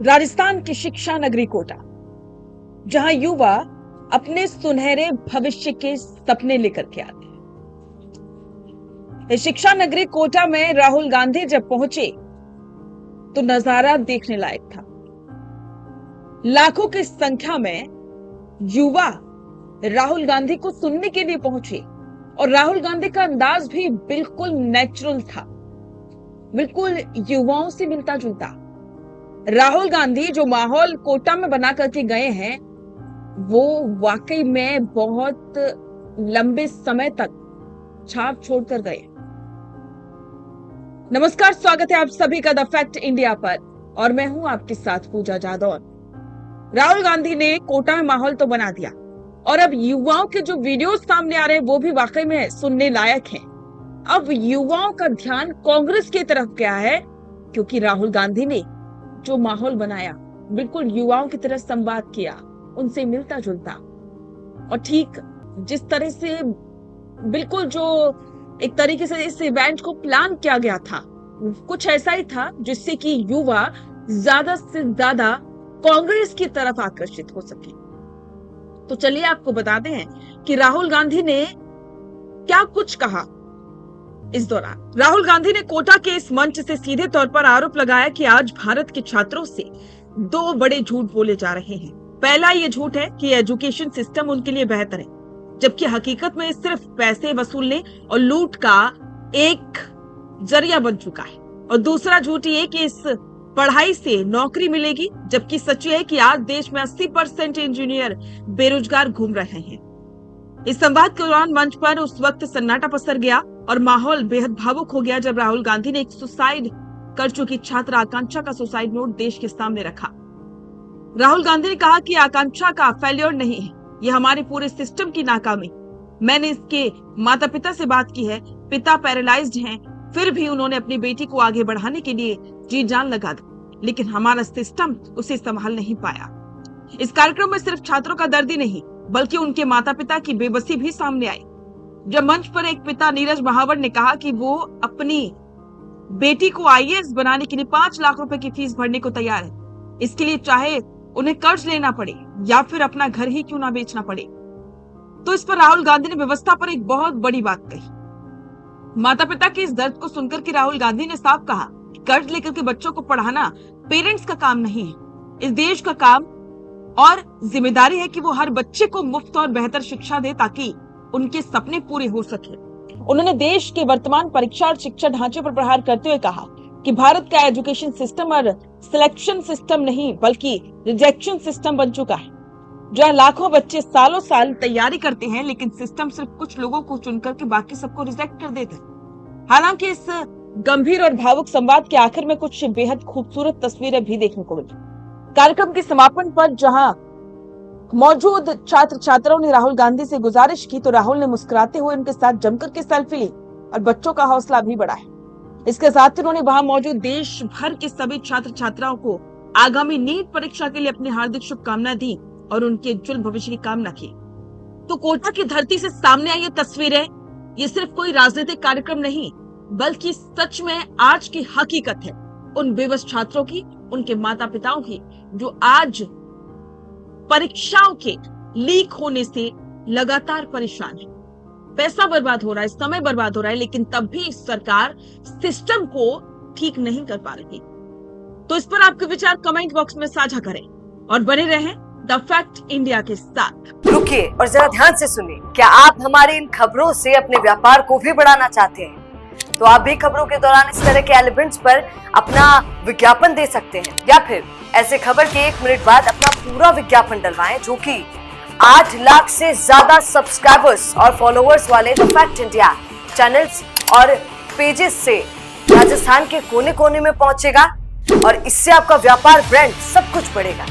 राजस्थान की शिक्षा नगरी कोटा, जहां युवा अपने सुनहरे भविष्य के सपने लेकर के आते हैं। इस शिक्षा नगरी कोटा में राहुल गांधी जब पहुंचे तो नजारा देखने लायक था। लाखों की संख्या में युवा राहुल गांधी को सुनने के लिए पहुंचे और राहुल गांधी का अंदाज भी बिल्कुल नेचुरल था, बिल्कुल युवाओं से मिलता जुलता। राहुल गांधी जो माहौल कोटा में बना करके गए हैं वो वाकई में बहुत लंबे समय तक छाप छोड़कर गए। नमस्कार, स्वागत है आप सभी का द फैक्ट इंडिया पर और मैं हूं आपके साथ पूजा जादौन। राहुल गांधी ने कोटा में माहौल तो बना दिया और अब युवाओं के जो वीडियोस सामने आ रहे हैं वो भी वाकई में सुनने लायक हैं। अब युवाओं का ध्यान कांग्रेस की तरफ गया है क्योंकि राहुल गांधी ने जो माहौल बनाया, बिल्कुल युवाओं की तरह संवाद किया, उनसे मिलता जुलता और ठीक जिस तरह से बिल्कुल जो एक तरीके से इस इवेंट को प्लान किया गया था, कुछ ऐसा ही था जिससे कि युवा ज्यादा से ज्यादा कांग्रेस की तरफ आकर्षित हो सके। तो चलिए आपको बताते हैं कि राहुल गांधी ने क्या कुछ कहा। इस दौरान राहुल गांधी ने कोटा के इस मंच से सीधे तौर पर आरोप लगाया कि आज भारत के छात्रों से दो बड़े झूठ बोले जा रहे हैं। पहला ये झूठ है कि एजुकेशन सिस्टम उनके लिए बेहतर है, जबकि हकीकत में सिर्फ पैसे वसूलने और लूट का एक जरिया बन चुका है। और दूसरा झूठ ये कि इस पढ़ाई से नौकरी मिलेगी, जबकि सच है कि आज देश में 80% इंजीनियर बेरोजगार घूम रहे हैं। इस संवाद के दौरान मंच पर उस वक्त सन्नाटा पसर गया और माहौल बेहद भावुक हो गया जब राहुल गांधी ने एक सुसाइड कर चुकी छात्र आकांक्षा का सुसाइड नोट देश के सामने रखा। राहुल गांधी ने कहा कि आकांक्षा का फेल्योर नहीं है, यह हमारे पूरे सिस्टम की नाकामी। मैंने इसके माता पिता से बात की है, पिता पैरालाइज्ड हैं, फिर भी उन्होंने अपनी बेटी को आगे बढ़ाने के लिए जी जान लगा दी, लेकिन हमारा सिस्टम उसे संभाल नहीं पाया। इस कार्यक्रम में सिर्फ छात्रों का दर्द ही नहीं बल्कि उनके माता पिता की बेबसी भी सामने आई। जब मंच पर एक पिता नीरज महावर ने कहा कि वो अपनी बेटी को आईएएस बनाने के लिए 5 लाख रुपए की फीस भरने को तैयार है, इसके लिए चाहे उन्हें कर्ज लेना पड़े या फिर अपना घर ही क्यों ना बेचना पड़े। तो इस पर राहुल गांधी ने व्यवस्था पर एक बहुत बड़ी बात कही। माता पिता के इस दर्द को सुनकर के राहुल गांधी ने साफ कहा कि कर्ज लेकर के बच्चों को पढ़ाना पेरेंट्स का काम नहीं है, इस देश का काम और जिम्मेदारी है कि वो हर बच्चे को मुफ्त और बेहतर शिक्षा दे ताकि उनके सपने पूरे हो सके। उन्होंने देश के वर्तमान परीक्षा और शिक्षा ढांचे पर प्रहार करते हुए कहा कि भारत का एजुकेशन सिस्टम और सिलेक्शन सिस्टम नहीं बल्कि रिजेक्शन सिस्टम बन चुका है, जहां लाखों बच्चे सालों साल तैयारी करते हैं लेकिन सिस्टम सिर्फ कुछ लोगों को चुनकर के बाकी सबको रिजेक्ट कर देता है। हालांकि इस गंभीर और भावुक संवाद के आखिर में कुछ बेहद खूबसूरत तस्वीरें भी देखने को मिली। कार्यक्रम के समापन पर जहां मौजूद छात्र छात्राओं ने राहुल गांधी से गुजारिश की तो राहुल ने मुस्कुराते हुए उनके साथ जमकर के सेल्फी ली और बच्चों का हौसला भी बढ़ाया। इसके साथ ही उन्होंने वहां मौजूद देश भर के सभी छात्र छात्राओं को आगामी नीट परीक्षा के लिए अपनी हार्दिक शुभकामनाएं दी और उनके उज्जवल भविष्य की कामना की। तो कोटा की धरती से सामने आई ये तस्वीरें, ये सिर्फ कोई राजनीतिक कार्यक्रम नहीं बल्कि सच में आज की हकीकत है उन बेबस छात्रों की, उनके माता पिताओं की जो आज परीक्षाओं के लीक होने से लगातार परेशान है। पैसा बर्बाद हो रहा है, समय बर्बाद हो रहा है, लेकिन तब भी सरकार सिस्टम को ठीक नहीं कर पा रही। तो इस पर आपके विचार कमेंट बॉक्स में साझा करें और बने रहें द फैक्ट इंडिया के साथ। रुकिए और जरा ध्यान से सुनिए। क्या आप हमारी इन खबरों से अपने व्यापार को भी बढ़ाना चाहते हैं? तो आप भी खबरों के दौरान इस तरह के एलिमेंट्स पर अपना विज्ञापन दे सकते हैं या फिर ऐसे खबर के 1 मिनट बाद अपना पूरा विज्ञापन डलवाएं, जो कि 8 लाख से ज्यादा सब्सक्राइबर्स और फॉलोअर्स वाले द फैक्ट इंडिया चैनल्स और पेजेस से राजस्थान के कोने कोने में पहुंचेगा और इससे आपका व्यापार, ब्रांड सब कुछ बढ़ेगा।